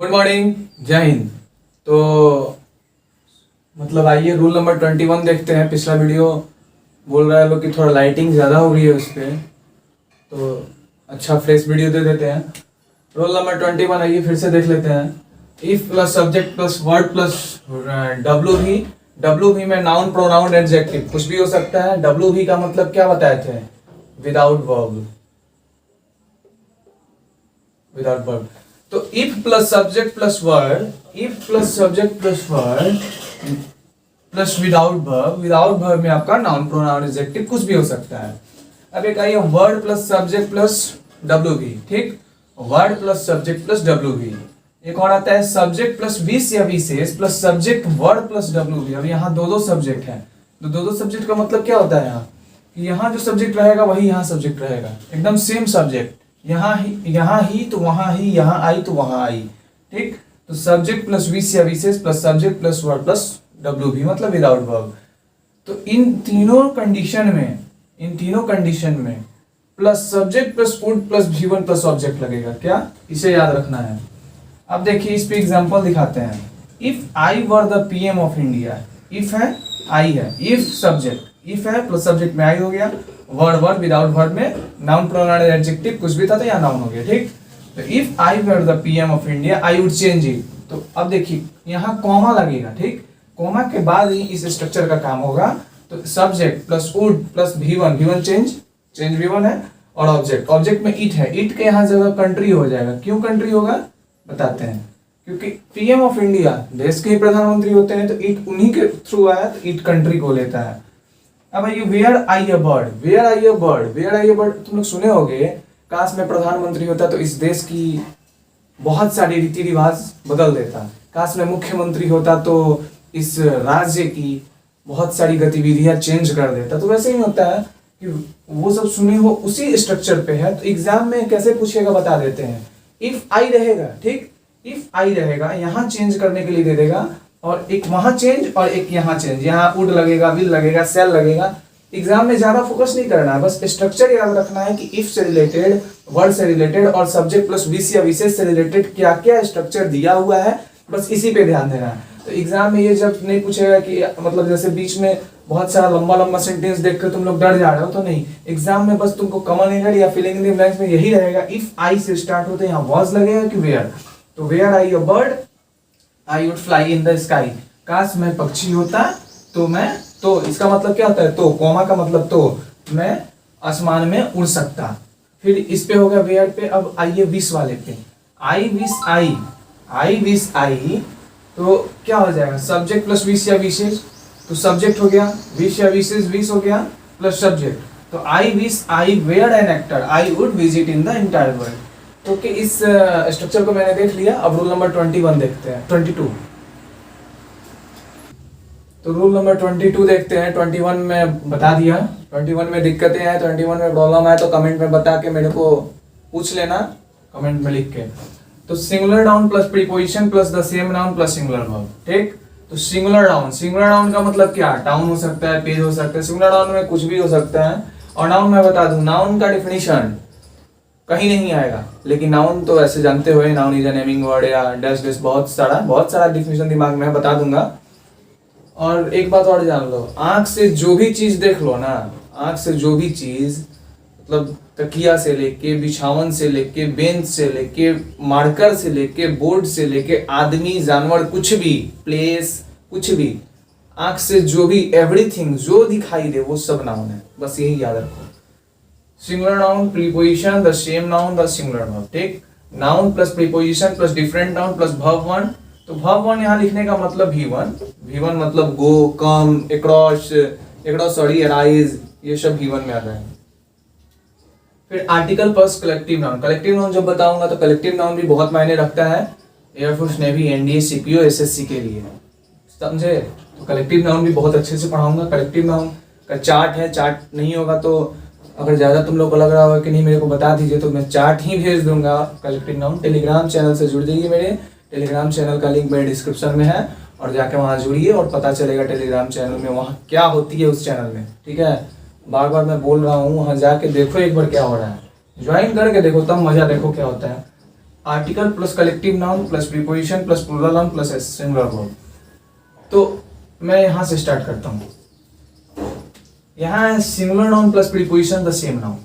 Good morning, जय हिंद। तो आइए रूल नंबर 21 देखते हैं। पिछला वीडियो बोल रहा है लोग कि थोड़ा लाइटिंग ज़्यादा हो रही है उस पर, तो अच्छा फ्रेश वीडियो दे देते हैं। रूल नंबर 21 आइए फिर से देख लेते हैं। If plus subject plus word plus W भी में नाउन प्रोनाउन एडजेक्टिव कुछ भी हो सकता है। डब्ल्यू भी का मतलब क्या बताए थे? Without verb. तो if plus subject plus word plus without verb में आपका नाउन प्रोनाउन एडजेक्टिव कुछ भी हो सकता है। अब एक आइए word plus subject plus W भी, ठीक। Word plus subject plus W भी। एक और आता है सब्जेक्ट प्लस विश या विशेष plus subject word plus W भी। अब यहाँ दो सब्जेक्ट है, तो दो सब्जेक्ट का मतलब क्या होता है? यहाँ जो सब्जेक्ट रहेगा वही यहाँ सब्जेक्ट रहेगा, एकदम सेम सब्जेक्ट। यहाँ ही तो वहां ही, यहाँ आई तो वहां आई, ठीक। तो सब्जेक्ट प्लस विश या विशेष plus subject plus word plus W भी मतलब विदाउट वर्ब। तो इन तीनों कंडीशन में plus subject plus would plus V1 plus object लगेगा। क्या? इसे याद रखना है। अब देखिए इस पे एग्जांपल दिखाते हैं। If I were the PM of India, if है आई है, इफ सब्जेक्ट इफ है प्लस सब्जेक्ट में आई हो गया, वर्ड विदाउट वर्ड में नाउन प्रोनाउन एडजेक्टिव कुछ भी था तो यहाँ नाउन हो गया, ठीक। तो if I were the PM of India I would change it. तो अब देखिए यहाँ कॉमा लगेगा, ठीक। कॉमा के बाद ही इस स्ट्रक्चर का काम होगा। तो subject plus would plus V1 change V1 है, और ऑब्जेक्ट में इट है, इट के यहाँ जगह कंट्री हो जाएगा। क्यों कंट्री होगा बताते हैं। क्योंकि PM ऑफ इंडिया देश के ही प्रधानमंत्री होते हैं, तो इट उन्हीं के थ्रू आया तो इट कंट्री को लेता है। अब ये वेयर आई ए बर्ड तुम लोग सुने होगे। काश में प्रधानमंत्री होता तो इस देश की बहुत सारी रीति रिवाज बदल देता। काश में मुख्यमंत्री होता तो इस राज्य की बहुत सारी गतिविधियां चेंज कर देता। तो वैसे ही होता है कि वो सब सुने हो उसी स्ट्रक्चर पे है। तो एग्जाम में कैसे पूछेगा बता देते हैं। इफ आई रहेगा, ठीक, इफ आई रहेगा यहाँ चेंज करने के लिए दे देगा, और एक वहां चेंज और एक यहाँ चेंज। यहाँ वुड लगेगा, विल लगेगा, सेल लगेगा। एग्जाम में ज्यादा फोकस नहीं करना है, बस स्ट्रक्चर याद रखना है कि इफ से रिलेटेड, वर्ड से रिलेटेड और सब्जेक्ट प्लस विश या विशेष से रिलेटेड क्या क्या स्ट्रक्चर दिया हुआ है, बस इसी पे ध्यान देना है। तो एग्जाम में ये जब नहीं पूछेगा कि जैसे बीच में बहुत सारा लंबा सेंटेंस देखकर तुम लोग डर जा रहे हो, तो नहीं। एग्जाम में बस तुमको कॉमन एरर या फिलिंग इन द ब्लैंक्स में यही रहेगा। इफ आई से स्टार्ट होते यहाँ वॉज लगेगा कि वेयर। तो were I a bird I would fly in the sky. काश मैं पक्षी होता तो इसका मतलब क्या होता है? तो कॉमा का मतलब तो मैं आसमान में उड़ सकता। फिर इस पे हो गया वेयर पे। अब आइए विश वाले पे। आई विश आई तो क्या हो जाएगा? सब्जेक्ट प्लस विश या विशेष। तो सब्जेक्ट हो गया, विश या विशेष, विश हो गया प्लस सब्जेक्ट। तो I wish I were an actor I would visit in the entire world. तो इस स्ट्रक्चर को मैंने देख लिया। अब रूल नंबर 21 देखते हैं, 22। तो रूल नंबर 22 देखते हैं। 21 में बता दिया, 21 में दिक्कतें हैं, 21 में प्रॉब्लम है तो कमेंट में बता के मेरे को पूछ लेना, कमेंट में लिख के। तो singular noun plus preposition plus the same noun plus singular verb, ठीक। तो सिंगुलर नाउन का मतलब क्या? टाउन हो सकता है, पेज हो सकता है। सिंगुलर नाउन में कुछ भी हो सकता है। और नाउन मैं बता दूं, नाउन का डिफिनीशन कहीं नहीं आएगा, लेकिन नाउन तो ऐसे जानते हुए noun is a naming word या डैश डैश बहुत सारा डिफिनीशन दिमाग में बता दूंगा। और एक बात और जान लो, आंख से जो भी चीज देख लो ना, आंख से जो भी चीज तकिया से लेके, बिछावन से लेके, बेंच से लेके, मार्कर से लेके, बोर्ड से लेके, आदमी, जानवर, कुछ भी, प्लेस, कुछ भी, आंख से जो भी, एवरीथिंग जो दिखाई दे वो सब नाउन है। बस यही याद रखो। Singular noun, preposition, the same noun, the singular verb, ठीक। Noun plus preposition plus different noun plus verb 1। तो वर्ब 1 यहाँ लिखने का मतलब V1 मतलब गो, कम, अक्रॉस, अराइज, ये सब V1 में आता है। फिर आर्टिकल प्लस कलेक्टिव नाउन जब बताऊंगा तो कलेक्टिव नाउन भी बहुत मायने रखता है air force, navy, NDA, CPO, SSC के लिए, समझे। तो कलेक्टिव नाउन भी बहुत अच्छे से पढ़ाऊंगा। कलेक्टिव नाउन का चार्ट है, चार्ट नहीं होगा तो अगर ज़्यादा तुम लोग को लग रहा होगा कि नहीं मेरे को बता दीजिए, तो मैं चार्ट ही भेज दूंगा। कलेक्टिव नाउन टेलीग्राम चैनल से जुड़ जाइए। मेरे टेलीग्राम चैनल का लिंक मेरे डिस्क्रिप्शन में है, और जाके वहाँ जुड़िए और पता चलेगा टेलीग्राम चैनल में वहाँ क्या होती है उस चैनल में, ठीक है। बार बार मैं बोल रहा हूँ, वहाँ जाके देखो एक बार क्या हो रहा है, ज्वाइन करके देखो, तब मजा देखो क्या होता है। Article plus collective noun plus preposition plus plural noun plus singular verb. तो मैं यहाँ से स्टार्ट करता हूँ। यहाँ singular noun plus preposition the same noun.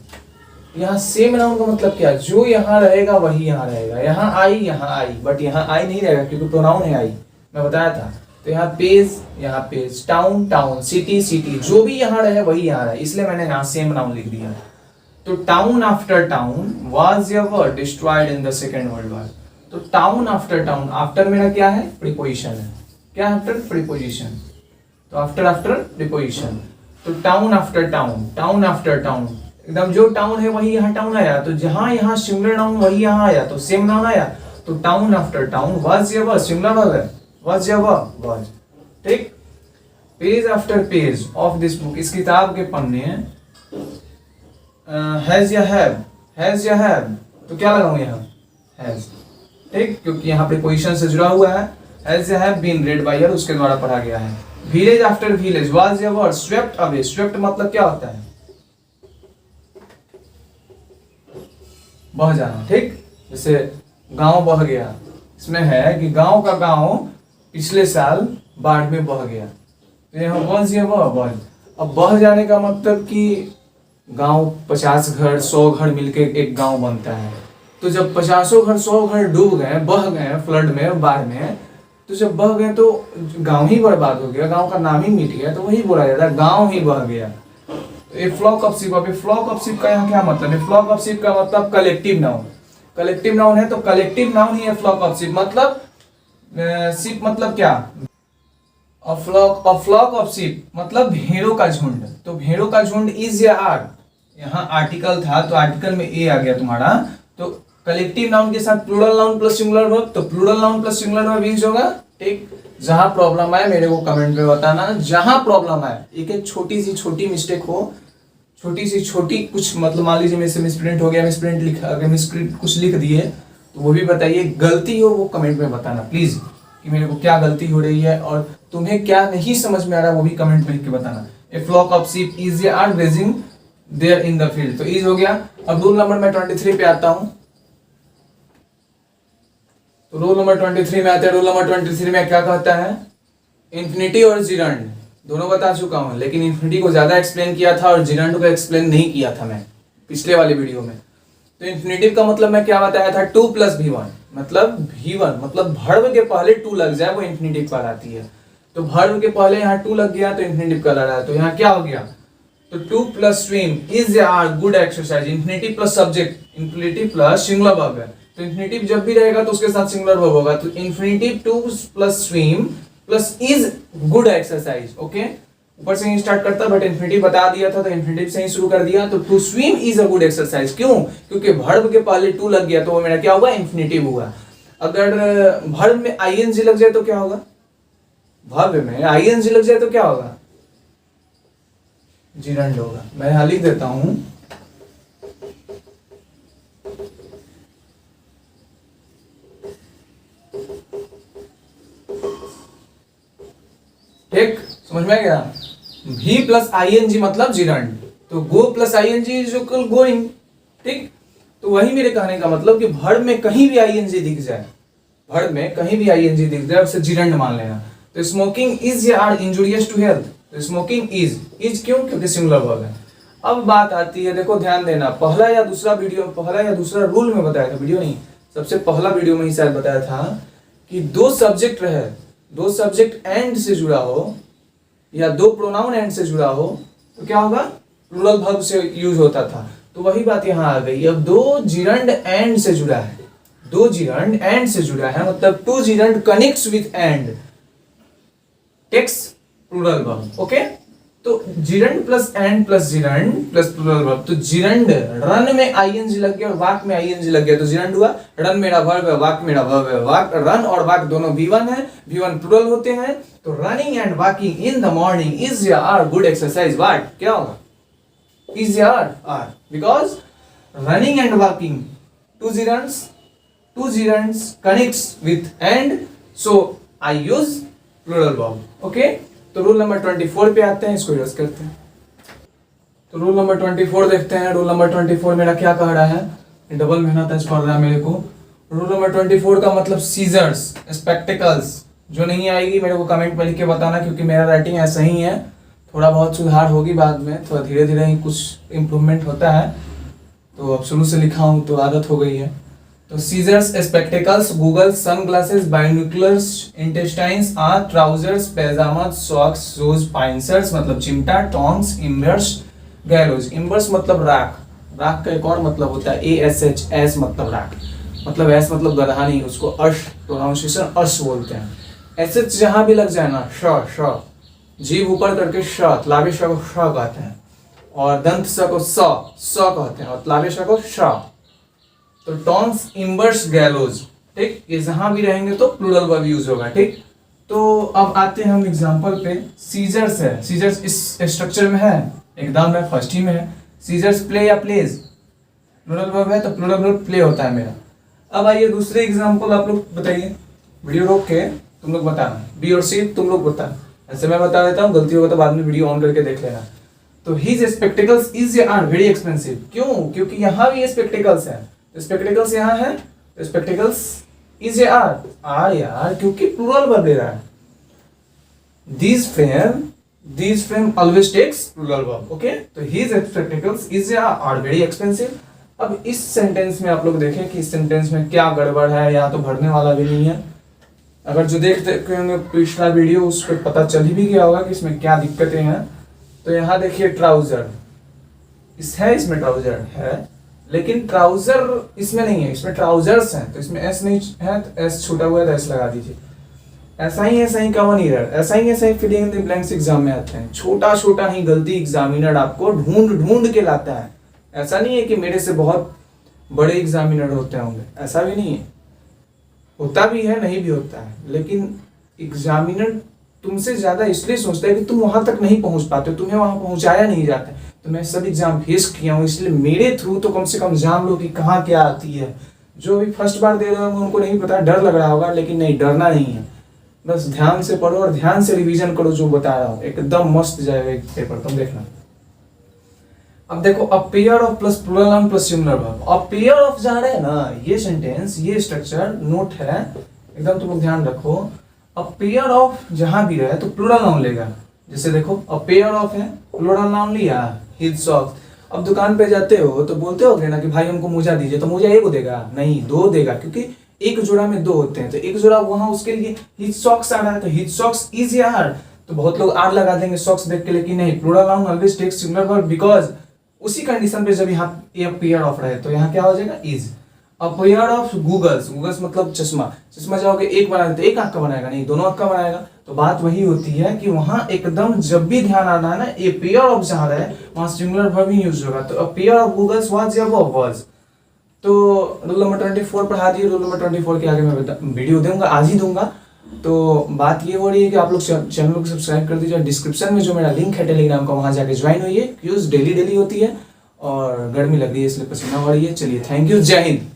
यहाँ सेम नाउन का मतलब क्या, जो यहाँ रहेगा वही यहाँ रहेगा। यहाँ आई, बट यहाँ आई नहीं रहेगा क्योंकि प्रोनाउन है आई, मैं बताया था। तो यहाँ page, town town, city city, जो भी यहाँ रहे वही यहाँ रहे, इसलिए मैंने यहाँ सेम नाउन लिख दिया। तो town after town was ever destroyed in the second world war. तो टाउन आफ्टर टाउन, आफ्टर मेरा क्या है, प्रीपोजिशन है। क्या आफ्टर, प्रीपोजिशन। तो आफ्टर प्रीपोजिशन। तो टाउन आफ्टर टाउन, एकदम जो टाउन है वही यहाँ टाउन आया। तो जहां यहाँ सिंगुलर नाउन वही यहाँ आया, तो सेम नाउन आया। तो town after town was ever, singular verb है, वाज एवर वाज। ठीक। Page after page of this book, इस किताब के पन्ने। हैज या हैव, तो क्या लगाऊं यहाँ, हैज। ठीक, क्योंकि यहाँ प्रीपोजिशन से जुड़ा हुआ है। हैज या have been read by her, उसके द्वारा पढ़ा गया है। Village after village was ever swept away. Swept मतलब क्या होता है, बह जाना। ठीक, जैसे गांव बह गया, इसमें है कि गांव का गांव पिछले साल बाढ़ में बह गया। तो यहाँ वाज एवर। अब बह जाने का मतलब कि गांव 50 घर 100 घर मिलके एक गांव बनता है। तो जब 50 घर 100 घर डूब गए, बह गए फ्लड में, बाढ़ में, तो जब बह गए तो गांव ही बर्बाद हो गया, गांव का नाम ही मिट गया। तो वही बोला जाता है गांव ही बह गया। ए फ्लॉक ऑफ शिप, अब फ्लॉक ऑफ शिप का यहाँ क्या मतलब है, फ्लॉक ऑफ शिप का मतलब कलेक्टिव नाउन। कलेक्टिव नाउन है तो कलेक्टिव नाउन ही है फ्लॉक ऑफ शिप। मतलब शिप मतलब क्या, अ फ्लॉक ऑफ शिप मतलब भेड़ों का झुंड। तो भेड़ों का झुंड इज या आर, यहाँ आर्टिकल था तो आर्टिकल में ए आ गया तुम्हारा। तो कलेक्टिव नाउन के साथ plural noun plus singular verb, तो plural noun plus singular verb use होगा। ठीक, जहां प्रॉब्लम आए मेरे को कमेंट में बताना, जहां प्रॉब्लम आए। एक छोटी सी छोटी मिस्टेक हो, छोटी सी छोटी कुछ, मतलब मान लीजिए मेरे से मिसप्रिंट हो गया, मिसप्रिंट लिखा, अगर मिसप्रिंट कुछ लिख दिए तो वो भी बताइए। गलती हो वो कमेंट में बताना प्लीज, कि मेरे को क्या गलती हो रही है और तुम्हें क्या नहीं समझ में आ रहा है, वो भी कमेंट में लिख के बताना। A flock of sheep is are grazing there in the field, तो इज हो गया। अब रूल नंबर मैं 23 पे आता हूं। तो रूल नंबर 23 में आते हैं। रूल नंबर 23 में क्या कहता है, इन्फिनिटी और जिरंड दोनों बता चुका हूं, लेकिन इन्फिनिटी को ज्यादा एक्सप्लेन किया था और जिरंड को एक्सप्लेन नहीं किया था मैं पिछले वाले वीडियो में। तो इन्फिनिटिव का मतलब मैं क्या बताया था, 2 + V1, मतलब V1 मतलब वर्ब के पहले 2 लग जाए वो इन्फिनिटिव कहलाती है। तो वर्ब के पहले यहाँ 2 लग गया तो इन्फिनिटिव कहला रहा है। तो यहाँ क्या हो गया, तो 2 + swim is are good exercise. Infinitive plus subject, infinitive plus singular verb है, तो इन्फिनिटिव जब भी रहेगा तो उसके साथ सिंगुलर वर्ब होगा। तो infinitive 2 + swim plus is good exercise. Okay, ऊपर से ही स्टार्ट करता, बट इन्फिनिटिव बता दिया था तो इन्फिनिटिव से ही शुरू कर दिया। तो to swim is a good exercise, क्यों, क्योंकि वर्ब के पहले 2 लग गया तो वो मेरा क्या हुआ, इन्फिनिटिव हुआ। अगर वर्ब में आईएनजी लग जाए तो क्या होगा, वर्ब में आईएनजी लग जाए तो क्या होगा, जिरंड होगा। मैं यहां लिख देता हूं, ठीक, समझ में आ गया। V + ING मतलब जिरंड, तो गो + ING इज इक्वल गोइंग। ठीक, तो वही मेरे कहने का मतलब कि वर्ब में कहीं भी ING दिख जाए, वर्ब में कहीं भी ING दिख जाए उसे जिरंड मान लेना। तो स्मोकिंग इज या आर इंजूरियस टू हेल्थ, तो स्मोकिंग इज क्यों, क्योंकि सिंगुलर वर्ब है। अब बात आती है, देखो ध्यान देना, पहला या दूसरा रूल में बताया था, वीडियो नहीं, सबसे पहला वीडियो में ही शायद बताया था कि 2 सब्जेक्ट रहे, 2 सब्जेक्ट एंड से जुड़ा हो या 2 प्रोनाउन एंड से जुड़ा हो तो क्या होगा, प्लूरल वर्ब से यूज होता था। तो वही बात यहाँ आ गई। अब 2 जिरंड एंड से जुड़ा है, 2 जिरंड एंड से जुड़ा है, मतलब 2 gerund connects with and takes plural verb. Okay, तो gerund plus and plus gerund plus plural verb. तो जिरंड, रन में आईएनजी लग गया और वाक में आईएनजी लग गया तो जिरंड हुआ। रन मेरा वर्ब है, वाक मेरा वर्ब है। वाक, रन और वाक दोनों V1 है, V1 प्लूरल होते हैं। तो running and walking in the morning is या आर गुड एक्सरसाइज। व्हाट, क्या होगा, इज या are, because running and walking 2 gerunds connects with and, so I use plural verb. Okay, तो रूल नंबर 24 पे आते हैं, इसको यूज करते हैं। तो रूल नंबर 24 देखते हैं। रूल नंबर 24 मेरा क्या कह रहा है, डबल मेहनत पड़ रहा है मेरे को। रूल नंबर 24 का मतलब सीजर्स, स्पेक्टिकल्स। जो नहीं आएगी मेरे को कमेंट में लिख के बताना, क्योंकि मेरा राइटिंग ऐसा ही है, थोड़ा बहुत सुधार होगी बाद में, थोड़ा धीरे धीरे ही कुछ इम्प्रूवमेंट होता है, तो अब शुरू से लिखा हूँ तो आदत हो गई है। तो scissors, spectacles, goggles, sunglasses, binoculars, intestines, trousers, pyjama, socks, shoes, pincers मतलब चिमटा, टॉन्ग्स, इम्बर्स, गैलोज। इम्बर्स मतलब राख, राख का एक और मतलब होता है ASH, एस मतलब राख, मतलब एस मतलब गधा नहीं, उसको अश, प्रोनाउंसिएशन अश बोलते हैं। SH जहां भी लग जाए ना, श, जीभ ऊपर करके श, तलाबे श को श कहते हैं, और दंत स को स कहते हैं, और तलाबे श को श। तो टॉन्स, इम्बर्स, गैलोज, ठीक, ये जहां भी रहेंगे तो प्लूरल वर्ब यूज होगा, ठीक। तो अब आते हैं हम एग्जांपल पे। सीजर्स है, सीजर्स इस स्ट्रक्चर में है, एकदम है, फर्स्ट ही में है। सीजर्स प्ले या प्लेज, प्लूरल वर्ब है तो प्लूरल वर्ब प्ले होता है मेरा। अब आइए दूसरे एग्जांपल, आप लोग बताइए, वीडियो रोक के तुम लोग बताना, बी और सी तुम लोग बताना, ऐसे मैं बता देता हूँ, गलती होगा तो बाद में वीडियो ऑन करके देख लेना। तो his spectacles is are very expensive, क्यों? क्योंकि यहाँ भी स्पेक्टिकल्स है, तो स्पेक्टिकल्स यहाँ है, तो स्पेक्टिकल्स इज आर यार, क्योंकि प्लूरल वर्ब ले रहा है। These frame always takes plural verb, okay? तो his spectacles is are very expensive। अब इस सेंटेंस में आप लोग देखें कि इस सेंटेंस में क्या गड़बड़ है, या तो भरने वाला भी नहीं है। अगर जो देख होंगे पिछला वीडियो, उस पर पता चल ही भी गया होगा कि इसमें क्या दिक्कतें हैं। तो यहाँ देखिए ट्राउजर, इसमें ट्राउजर है, लेकिन ट्राउजर इसमें नहीं है, इसमें ट्राउजर्स हैं, तो इसमें एस नहीं है, तो एस छूटा हुआ है तो एस लगा दीजिए। ऐसा ही कॉमन एरर, ऐसा ही filling in the blanks exam में आते हैं, छोटा ही गलती एग्जामिनर आपको ढूंढ के लाता है। ऐसा नहीं है कि मेरे से बहुत बड़े एग्जामिनर होते होंगे, ऐसा भी नहीं है, होता भी है, नहीं भी होता है, लेकिन एग्जामिनर तुमसे ज्यादा इसलिए सोचता है कि तुम वहां तक नहीं पहुंच पाते, तुम्हें वहां पहुंचाया नहीं जाता। तो मैं सब एग्जाम फेस किया हूँ, इसलिए मेरे थ्रू तो कम से कम जान लो कि कहाँ क्या आती है। जो भी फर्स्ट बार दे रहे होंगे उनको नहीं पता, डर लग रहा होगा, लेकिन नहीं, डरना नहीं है, बस ध्यान से पढ़ो और ध्यान से रिवीजन करो, जो बता रहा हूँ एकदम मस्त जाएगा एक पेपर, तुम देखना। अब देखो, a pair of plus plural noun plus singular verb, a pair of जा रहा है ना, ये सेंटेंस, ये स्ट्रक्चर नोट है, एकदम तुम लोग ध्यान रखो। अ पेयर ऑफ जहां भी रहे तो प्लूरल नाउन लेगा, जैसे देखो अ पेयर ऑफ है, प्लूरल नाउन लिया, हिज सॉक्स। अब दुकान पे जाते हो तो बोलते होगे ना कि भाई हमको मोजा दीजिए, तो मोजा एक देगा नहीं, दो देगा, क्योंकि एक जोड़ा में दो होते हैं, तो एक जोड़ा वहां उसके लिए हिज सॉक्स आ रहा है, तो हिज सॉक्स इज यार, तो बहुत लोग आर लगा देंगे सॉक्स देख के, लेकिन नहीं, plural noun always takes singular verb, because उसी कंडीशन पे जब यहाँ ए पेयर ऑफ रहे तो यहाँ क्या हो जाएगा, is. A pair of goggles, goggles मतलब चश्मा, चश्मा जाओगे एक बना देते, एक आंख का बनाएगा नहीं, दोनों आंख का बनाएगा। तो बात वही होती है कि वहां एकदम जब भी ध्यान आना है ना, ए पेयर ऑफ जहां रहे वहां सिंगुलर वर्ब ही यूज होगा। तो a pair of goggles was या वाज। तो रूल नंबर 24 पढ़ा दिए, रूल नंबर 24 के आगे मैं वीडियो दूंगा, आज ही दूंगा। तो बात ये हो रही है कि आप लोग चैनल को सब्सक्राइब कर दीजिए, डिस्क्रिप्शन में जो मेरा लिंक है टेलीग्राम का, वहां जाके ज्वाइन होइए, क्यूज डेली होती है, और गर्मी लग रही है इसलिए पसीना हो रही है। चलिए, थैंक यू, जय हिंद।